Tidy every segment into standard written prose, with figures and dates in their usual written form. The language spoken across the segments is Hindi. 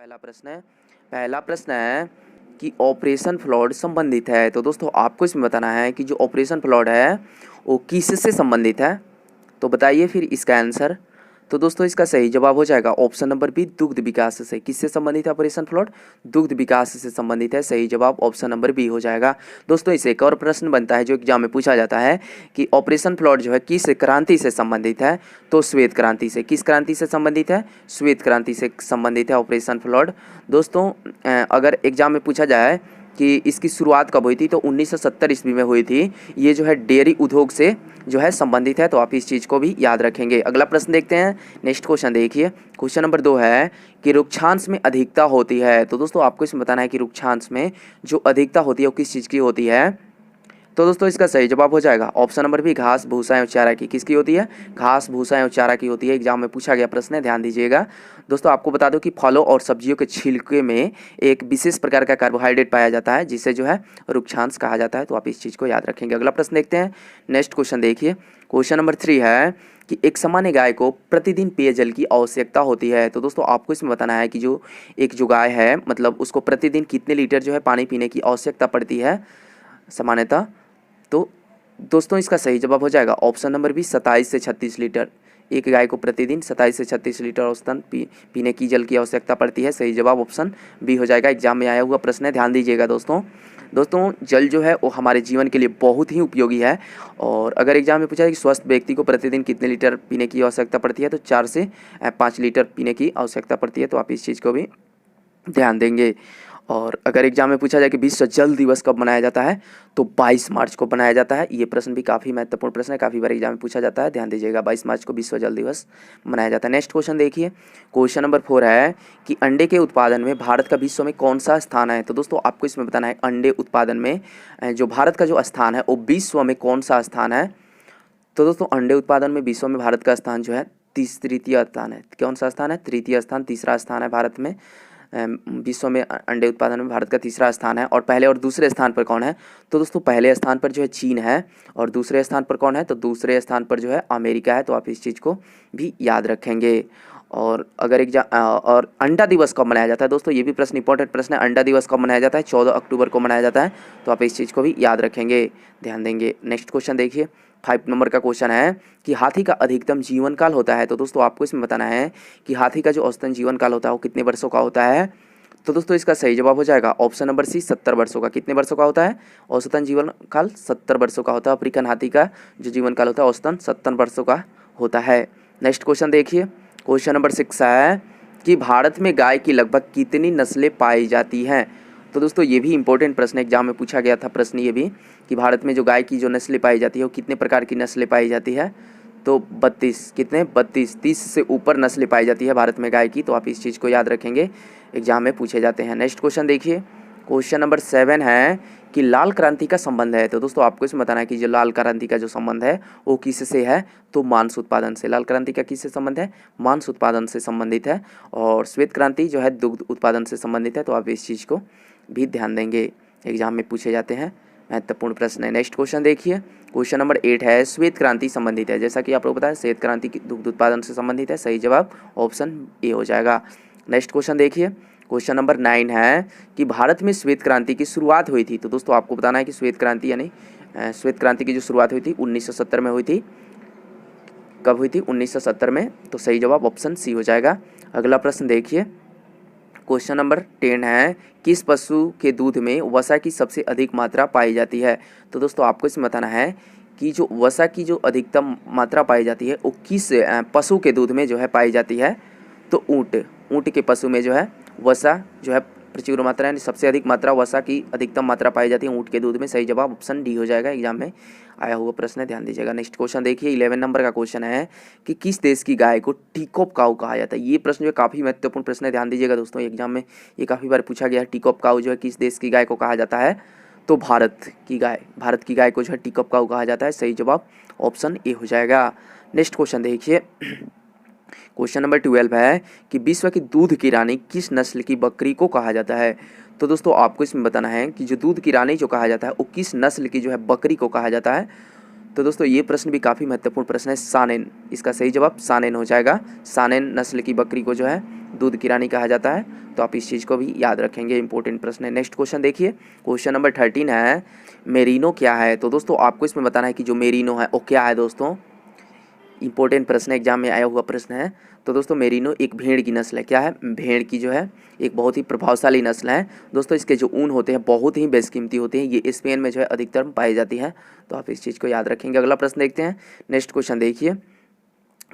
पहला प्रश्न है कि ऑपरेशन फ्लड संबंधित है। तो दोस्तों आपको इसमें बताना है कि जो ऑपरेशन फ्लड है वो किससे संबंधित है। तो बताइए फिर इसका आंसर। तो दोस्तों इसका सही जवाब हो जाएगा ऑप्शन नंबर बी, दुग्ध विकास से। किससे संबंधित है ऑपरेशन फ्लड? दुग्ध विकास से संबंधित है। सही जवाब ऑप्शन नंबर बी हो जाएगा। दोस्तों इससे एक और प्रश्न बनता है जो एग्जाम में पूछा जाता है कि ऑपरेशन फ्लड जो है किस क्रांति से संबंधित है? तो श्वेत क्रांति से। किस क्रांति से संबंधित है? श्वेत क्रांति से संबंधित है ऑपरेशन फ्लड। दोस्तों अगर एग्जाम में पूछा जाए कि इसकी शुरुआत कब हुई थी, तो 1970 ईस्वी में हुई थी। ये जो है डेयरी उद्योग से जो है संबंधित है, तो आप इस चीज़ को भी याद रखेंगे। अगला प्रश्न देखते हैं। नेक्स्ट क्वेश्चन देखिए, क्वेश्चन नंबर 2 है कि रुक्षांश में अधिकता होती है। तो दोस्तों आपको इसमें बताना है कि रुक्षांश में जो अधिकता होती है वो किस चीज़ की होती है। तो दोस्तों इसका सही जवाब हो जाएगा ऑप्शन नंबर बी, घास भूसा एवं चारा की। किसकी होती है? घास भूसा एवं चारा की होती है। एग्जाम में पूछा गया प्रश्न है, ध्यान दीजिएगा। दोस्तों आपको बता दो कि फलों और सब्जियों के छिलके में एक विशेष प्रकार का कार्बोहाइड्रेट पाया जाता है जिसे जो है रुक्षांश कहा जाता है, तो आप इस चीज़ को याद रखेंगे। अगला प्रश्न देखते हैं। नेक्स्ट क्वेश्चन देखिए, क्वेश्चन नंबर 3 है कि एक सामान्य गाय को प्रतिदिन पेयजल की आवश्यकता होती है। तो दोस्तों आपको इसमें बताना है कि जो गाय है, मतलब उसको प्रतिदिन कितने लीटर जो है पानी पीने की आवश्यकता पड़ती है सामान्यतः। तो दोस्तों इसका सही जवाब हो जाएगा ऑप्शन नंबर बी, 27 से 36 लीटर। एक गाय को प्रतिदिन 27 से 36 लीटर औसतन पीने की जल की आवश्यकता पड़ती है। सही जवाब ऑप्शन बी हो जाएगा। एग्जाम में आया हुआ प्रश्न है, ध्यान दीजिएगा दोस्तों जल जो है वो हमारे जीवन के लिए बहुत ही उपयोगी है। और अगर एग्जाम में पूछा है कि स्वस्थ व्यक्ति को प्रतिदिन कितने लीटर पीने की आवश्यकता पड़ती है, तो 4 से 5 लीटर पीने की आवश्यकता पड़ती है, तो आप इस चीज़ को भी ध्यान देंगे। और अगर एग्जाम में पूछा जाए कि विश्व जल दिवस कब मनाया जाता है, तो 22 मार्च को मनाया जाता है। ये प्रश्न भी काफ़ी महत्वपूर्ण प्रश्न है, काफ़ी बार एग्जाम में पूछा जाता है, ध्यान दीजिएगा। 22 मार्च को विश्व जल दिवस मनाया जाता है। नेक्स्ट क्वेश्चन देखिए, क्वेश्चन नंबर 4 है कि अंडे के उत्पादन में भारत का विश्व में कौन सा स्थान है। तो दोस्तों आपको इसमें बताना है अंडे उत्पादन में जो भारत का जो स्थान है वो विश्व में कौन सा स्थान है। तो दोस्तों अंडे उत्पादन में विश्व में भारत का स्थान जो है तृतीय स्थान है। कौन सा स्थान है? तृतीय स्थान, तीसरा स्थान है भारत में। विश्व में अंडे उत्पादन में भारत का तीसरा स्थान है। और पहले और दूसरे स्थान पर कौन है? तो दोस्तों पहले स्थान पर जो है चीन है, और दूसरे स्थान पर कौन है? तो दूसरे स्थान पर जो है अमेरिका है, तो आप इस चीज़ को भी याद रखेंगे। और अगर और अंडा दिवस कब मनाया जाता है? दोस्तों ये भी प्रश्न इंपॉर्टेंट प्रश्न है। अंडा दिवस कब मनाया जाता है? 14 अक्टूबर को मनाया जाता है, तो आप इस चीज़ को भी याद रखेंगे, ध्यान देंगे। नेक्स्ट क्वेश्चन देखिए, 5 नंबर का क्वेश्चन है कि हाथी का अधिकतम जीवन काल होता है। तो दोस्तों आपको इसमें बताना है कि हाथी का जो औसतन जीवन काल होता है वो कितने वर्षों का होता है। तो दोस्तों इसका सही जवाब हो जाएगा ऑप्शन नंबर सी, 70 वर्षों का। कितने वर्षों का होता है? औसतन जीवन काल 70 वर्षों का होता है। अफ्रीकन हाथी का जो जीवन काल होता है औसतन 70 वर्षों का होता है। नेक्स्ट क्वेश्चन देखिए, क्वेश्चन नंबर 6 है कि भारत में गाय की लगभग कितनी नस्लें पाई जाती हैं। तो दोस्तों ये भी इंपॉर्टेंट प्रश्न एग्जाम में पूछा गया था प्रश्न ये भी, कि भारत में जो गाय की जो नस्लें पाई जाती है वो कितने प्रकार की नस्लें पाई जाती है। तो 32, कितने? 32, 30 से ऊपर नस्लें पाई जाती है भारत में गाय की, तो आप इस चीज़ को याद रखेंगे, एग्जाम में पूछे जाते हैं। नेक्स्ट क्वेश्चन देखिए, क्वेश्चन नंबर 7 है कि लाल क्रांति का संबंध है। तो दोस्तों आपको इसमें बताना है कि जो लाल क्रांति का जो संबंध है वो किससे है, तो मांस उत्पादन से। लाल क्रांति का किससे संबंध है? मांस उत्पादन से संबंधित है। और श्वेत क्रांति जो है दुग्ध उत्पादन से संबंधित है, तो आप इस चीज़ को भी ध्यान देंगे, एग्जाम में पूछे जाते हैं, महत्वपूर्ण प्रश्न है। नेक्स्ट क्वेश्चन देखिए, क्वेश्चन नंबर 8 है श्वेत क्रांति संबंधित है। जैसा कि आप लोग बताया श्वेत क्रांति की दुग्ध उत्पादन से संबंधित है। सही जवाब ऑप्शन ए हो जाएगा। नेक्स्ट क्वेश्चन देखिए, क्वेश्चन नंबर 9 है कि भारत में श्वेत क्रांति की शुरुआत हुई थी। तो दोस्तों आपको बताना है कि श्वेत क्रांति यानी श्वेत क्रांति की जो शुरुआत हुई थी 1970 में हुई थी। कब हुई थी? 1970 में। तो सही जवाब ऑप्शन सी हो जाएगा। अगला प्रश्न देखिए, क्वेश्चन नंबर 10 है किस पशु के दूध में वसा की सबसे अधिक मात्रा पाई जाती है। तो दोस्तों आपको इसमें बताना है कि जो वसा की जो अधिकतम मात्रा पाई जाती है वो किस पशु के दूध में जो है पाई जाती है। तो ऊँट के पशु में जो है वसा जो है प्रचुर मात्रा यानी सबसे अधिक मात्रा वसा की अधिकतम मात्रा पाई जाती है ऊँट के दूध में। सही जवाब ऑप्शन डी हो जाएगा, एग्जाम में आया हुआ प्रश्न है, ध्यान दीजिएगा। नेक्स्ट क्वेश्चन देखिए, 11 नंबर का क्वेश्चन है कि किस देश की गाय को टीकॉप काऊ कहा जाता है। ये प्रश्न जो है काफ़ी महत्वपूर्ण प्रश्न है, ध्यान दीजिएगा दोस्तों, एग्जाम में ये काफ़ी बार पूछा गया है। टीकॉप काऊ जो है किस देश की गाय को कहा जाता है। तो भारत की गाय को जो है टीकॉप काऊ कहा जाता है। सही जवाब ऑप्शन ए हो जाएगा। नेक्स्ट क्वेश्चन देखिए, क्वेश्चन नंबर 12 है कि विश्व की दूध की रानी किस नस्ल की बकरी को कहा जाता है। तो दोस्तों आपको इसमें बताना है कि जो दूध की रानी जो कहा जाता है वो किस नस्ल की जो है बकरी को कहा जाता है। तो दोस्तों ये प्रश्न भी काफ़ी महत्वपूर्ण प्रश्न है। सानेन, इसका सही जवाब सानेन हो जाएगा। सानेन नस्ल की बकरी को जो है दूध की रानी कहा जाता है, तो आप इस चीज़ को भी याद रखेंगे, इंपॉर्टेंट प्रश्न है। नेक्स्ट क्वेश्चन देखिए, क्वेश्चन नंबर 13 है, मेरिनो क्या है। तो दोस्तों आपको इसमें बताना है कि जो मेरिनो है वो क्या है। दोस्तों इंपॉर्टेंट प्रश्न, एग्जाम में आया हुआ प्रश्न है। तो दोस्तों मेरिनो एक भेड़ की नस्ल है। क्या है? भेड़ की जो है एक बहुत ही प्रभावशाली नस्ल है। दोस्तों इसके जो ऊन होते हैं बहुत ही बेशकीमती होते हैं। ये स्पेन में जो है अधिकतर पाई जाती है, तो आप इस चीज़ को याद रखेंगे। अगला प्रश्न देखते हैं। नेक्स्ट क्वेश्चन देखिए,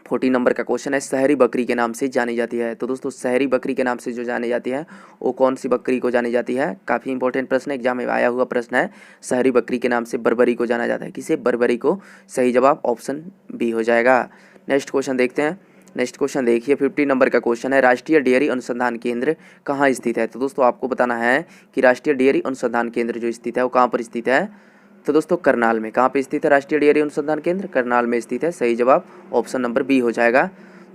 14 नंबर का क्वेश्चन है, शहरी बकरी के नाम से जानी जाती है। तो दोस्तों शहरी बकरी के नाम से जो जानी जाती है वो कौन सी बकरी को जानी जाती है? काफ़ी इंपॉर्टेंट प्रश्न है, एग्जाम में आया हुआ प्रश्न है। शहरी बकरी के नाम से बर्बरी को जाना जाता है। किसे? बर्बरी को। सही जवाब ऑप्शन बी हो जाएगा। नेक्स्ट क्वेश्चन देखते हैं। नेक्स्ट क्वेश्चन देखिए, 50 नंबर का क्वेश्चन है, राष्ट्रीय डेयरी अनुसंधान केंद्र कहाँ स्थित है। तो दोस्तों आपको बताना है कि राष्ट्रीय डेयरी अनुसंधान केंद्र जो स्थित है वो कहाँ पर स्थित है। तो दोस्तों करनाल में। कहाँ पे स्थित है राष्ट्रीय डेयरी अनुसंधान केंद्र? करनाल में स्थित है। सही जवाब ऑप्शन नंबर बी हो जाएगा।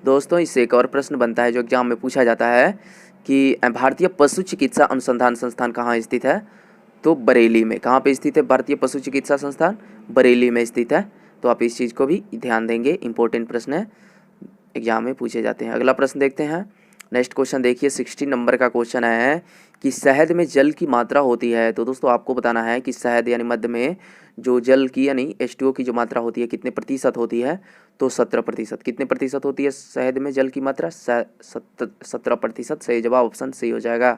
दोस्तों इससे एक और प्रश्न बनता है जो एग्जाम में पूछा जाता है कि भारतीय पशु चिकित्सा अनुसंधान संस्थान कहाँ स्थित है। तो बरेली में। कहाँ पे स्थित है भारतीय पशु चिकित्सा संस्थान? बरेली में स्थित है। तो आप इस चीज़ को भी ध्यान देंगे, इंपॉर्टेंट प्रश्न है, एग्जाम में पूछे जाते हैं। अगला प्रश्न देखते हैं। नेक्स्ट क्वेश्चन देखिए, 16 नंबर का क्वेश्चन है कि शहद में जल की मात्रा होती है। तो दोस्तों आपको बताना है कि शहद यानी मध में जो जल की यानी H2O की जो मात्रा होती है कितने प्रतिशत होती है। तो 17%। कितने प्रतिशत होती है शहद में जल की मात्रा? 17%। सही जवाब ऑप्शन सी हो जाएगा।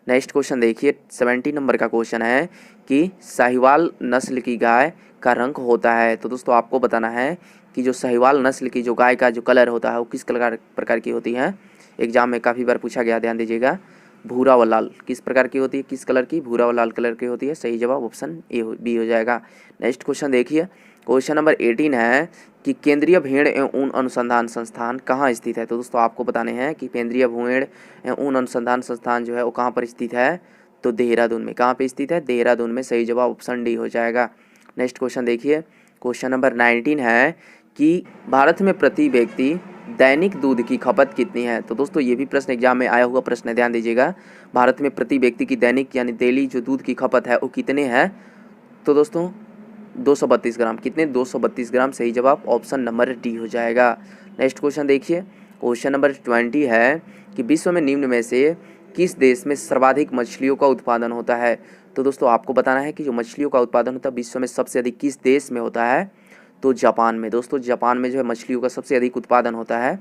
नेक्स्ट क्वेश्चन देखिए, 70 नंबर का क्वेश्चन है कि साहिवाल नस्ल की गाय का रंग होता है। तो दोस्तों आपको बताना है कि जो साहिवाल नस्ल की जो गाय का जो कलर होता है वो किस प्रकार की होती है। एग्जाम में काफ़ी बार पूछा गया, ध्यान दीजिएगा। भूरा व लाल। किस प्रकार की होती है? किस कलर की? भूरा व लाल कलर की होती है। सही जवाब ऑप्शन बी हो जाएगा। नेक्स्ट क्वेश्चन देखिए, क्वेश्चन नंबर 18 है कि केंद्रीय भेड़ एवं ऊन अनुसंधान संस्थान कहाँ स्थित है। तो दोस्तों आपको बताने हैं कि केंद्रीय भेड़ एवं ऊन अनुसंधान संस्थान जो है वो कहाँ पर स्थित है। तो देहरादून में। कहाँ पर स्थित है? देहरादून में। सही जवाब ऑप्शन डी हो जाएगा। नेक्स्ट क्वेश्चन देखिए, क्वेश्चन नंबर 19 है कि भारत में प्रति व्यक्ति दैनिक दूध की खपत कितनी है। तो दोस्तों ये भी प्रश्न एग्जाम में आया हुआ प्रश्न है, ध्यान दीजिएगा। भारत में प्रति व्यक्ति की दैनिक यानी डेली जो दूध की खपत है वो कितने हैं। तो दोस्तों 232 ग्राम। कितने? 232 ग्राम। सही जवाब ऑप्शन नंबर डी हो जाएगा। नेक्स्ट क्वेश्चन देखिए, क्वेश्चन नंबर 20 है कि विश्व में निम्न में से किस देश में सर्वाधिक मछलियों का उत्पादन होता है। तो दोस्तों आपको बताना है कि जो मछलियों का उत्पादन होता है विश्व में सबसे अधिक किस देश में होता है। तो जापान में। दोस्तों जापान में जो है मछलियों का सबसे अधिक उत्पादन होता है,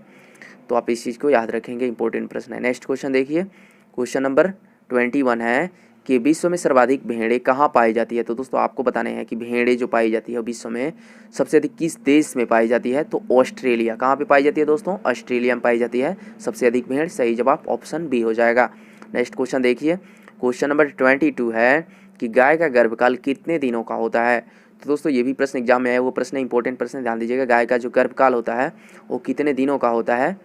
तो आप इस चीज़ को याद रखेंगे, इंपॉर्टेंट प्रश्न है। नेक्स्ट क्वेश्चन देखिए, क्वेश्चन नंबर 21 है कि विश्व में सर्वाधिक भेड़ें कहाँ पाई जाती है। तो दोस्तों आपको बताने हैं कि भेड़ें जो पाई जाती है विश्व में सबसे अधिक किस देश में पाई जाती है। तो ऑस्ट्रेलिया। कहाँ पे पाई जाती है दोस्तों? ऑस्ट्रेलिया में पाई जाती है सबसे अधिक भेड़। सही जवाब ऑप्शन बी हो जाएगा। नेक्स्ट क्वेश्चन देखिए, क्वेश्चन नंबर 22 है कि गाय का गर्भकाल कितने दिनों का होता है। तो दोस्तों ये भी प्रश्न एग्जाम में आया वो प्रश्न, इंपॉर्टेंट प्रश्न, ध्यान दीजिएगा। गाय का जो गर्भकाल होता है वो कितने दिनों का होता है।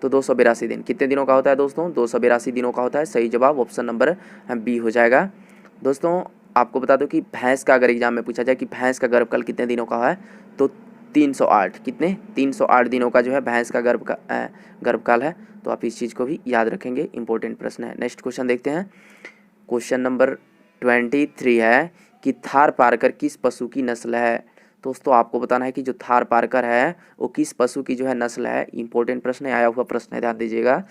तो 282 दिन। कितने दिनों का होता है दोस्तों? 282 दिनों का होता है। सही जवाब ऑप्शन नंबर बी हो जाएगा। दोस्तों आपको बता दो कि भैंस का अगर एग्जाम में पूछा जाए कि भैंस का गर्भकाल कितने दिनों का है, तो 308। कितने? 308 दिनों का जो है भैंस का गर्भकाल है। तो आप इस चीज़ को भी याद रखेंगे, इंपॉर्टेंट प्रश्न है। नेक्स्ट क्वेश्चन देखते हैं। क्वेश्चन नंबर 23 है कि थार पारकर किस पशु की नस्ल है। दोस्तों आपको बताना है कि जो थार पारकर है वो किस पशु की जो है नस्ल है। इंपॉर्टेंट प्रश्न है, आया हुआ प्रश्न है, ध्यान दीजिएगा।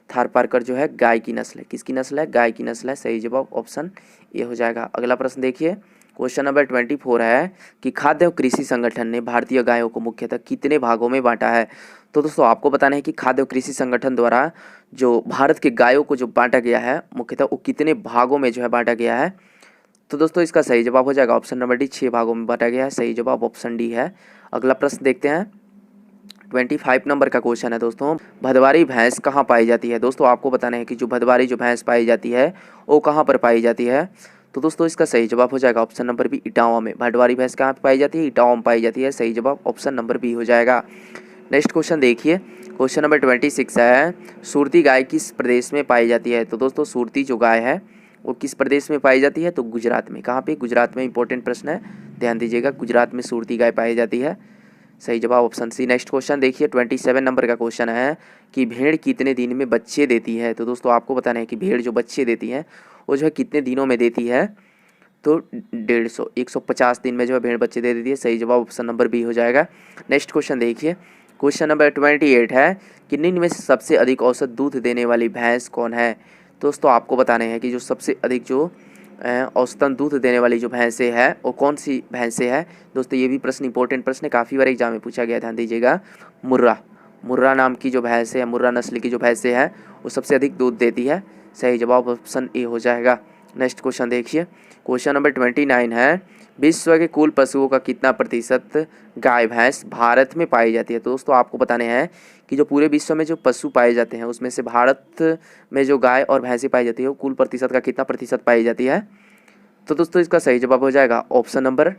थार पारकर जो है गाय की नस्ल है। किसकी नस्ल है? गाय की नस्ल है। सही जवाब ऑप्शन ए हो जाएगा। अगला प्रश्न देखिए, क्वेश्चन नंबर 24 है कि खाद्य और कृषि संगठन ने भारतीय गायों को मुख्यतः कितने भागों में बांटा है। तो दोस्तों आपको बताना है कि खाद्य और कृषि संगठन द्वारा जो भारत के गायों को जो बांटा गया है मुख्यतः वो कितने भागों में जो है बांटा गया है। तो दोस्तों इसका सही जवाब हो जाएगा ऑप्शन नंबर डी, 6 भागों में बांटा गया है। सही जवाब ऑप्शन डी है। अगला प्रश्न देखते हैं। 25 नंबर का क्वेश्चन है दोस्तों, भदवारी भैंस कहाँ पाई जाती है। दोस्तों आपको बताना है कि जो भदवारी जो भैंस पाई जाती है वो कहाँ पर पाई जाती है। तो दोस्तों इसका सही जवाब हो जाएगा ऑप्शन नंबर बी, इटावा में। भदवारी भैंस कहाँ पर पाई जाती है? इटावा में पाई जाती है। सही जवाब ऑप्शन नंबर बी हो जाएगा। नेक्स्ट क्वेश्चन देखिए, क्वेश्चन नंबर 26 है, सुरती गाय किस प्रदेश में पाई जाती है। तो दोस्तों सुरती जो गाय है वो किस प्रदेश में पाई जाती है। तो गुजरात में। कहाँ पे? गुजरात में। इंपॉर्टेंट प्रश्न है, ध्यान दीजिएगा। गुजरात में सुरती गाय पाई जाती है। सही जवाब ऑप्शन सी। नेक्स्ट क्वेश्चन देखिए, 27 नंबर का क्वेश्चन है कि भेड़ कितने दिन में बच्चे देती है। तो दोस्तों आपको बताना है कि भेड़ जो बच्चे देती है वो जो है कितने दिनों में देती है। तो 150, 150 दिन में जो है भेड़ बच्चे दे देती है। सही जवाब ऑप्शन नंबर बी हो जाएगा। नेक्स्ट क्वेश्चन देखिए, क्वेश्चन नंबर 28 है कि निम्न में से सबसे अधिक औसत दूध देने वाली भैंस कौन है। दोस्तों आपको बताने हैं कि जो सबसे अधिक जो औसतन दूध देने वाली जो भैंसें है वो कौन सी भैंसें है। दोस्तों ये भी प्रश्न इंपॉर्टेंट प्रश्न है, काफ़ी बार एग्जाम में पूछा गया, ध्यान दीजिएगा। मुर्रा नाम की जो भैंस है, मुर्रा नस्ल की जो भैंसें है वो सबसे अधिक दूध देती है। सही जवाब ऑप्शन ए हो जाएगा। नेक्स्ट क्वेश्चन देखिए, क्वेश्चन नंबर 29 है विश्व के कुल पशुओं का कितना प्रतिशत गाय भैंस भारत में पाई जाती है। तो दोस्तों आपको बताने हैं कि जो पूरे विश्व में जो पशु पाए जाते हैं उसमें से भारत में जो गाय और भैंसें पाई जाती है वो कुल प्रतिशत का कितना प्रतिशत पाई जाती है। तो दोस्तों इसका सही जवाब हो जाएगा ऑप्शन नंबर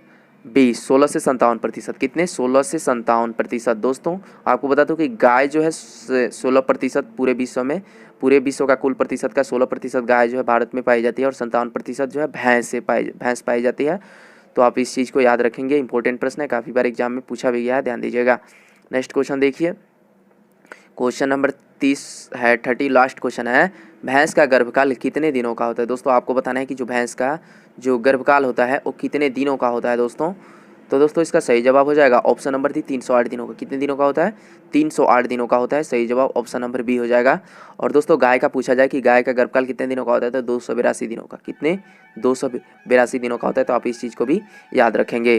बी, 16 से 57%। कितने? 16 से 57%। दोस्तों आपको बता दूं कि गाय जो है 16% पूरे विश्व में, पूरे विश्व का कुल प्रतिशत का 16% गाय जो है भारत में पाई जाती है और 57% जो है भैंस पाई जाती है। तो आप इस चीज़ को याद रखेंगे, इंपॉर्टेंट प्रश्न है, काफ़ी बार एग्जाम में पूछा भी गया है, ध्यान दीजिएगा। नेक्स्ट क्वेश्चन देखिए, क्वेश्चन नंबर 30 है, 30 लास्ट क्वेश्चन है, भैंस का गर्भकाल कितने दिनों का होता है। दोस्तों आपको बताना है कि जो भैंस का जो गर्भकाल होता है वो कितने दिनों का होता है दोस्तों। तो दोस्तों इसका सही जवाब हो जाएगा ऑप्शन नंबर डी, 308 दिनों का। कितने दिनों का होता है? 308 दिनों का होता है। सही जवाब ऑप्शन नंबर बी हो जाएगा। और दोस्तों गाय का पूछा जाए कि गाय का गर्भकाल कितने दिनों का होता है, तो 282 दिनों का। कितने? 282 दिनों का होता है। तो आप इस चीज़ को भी याद रखेंगे।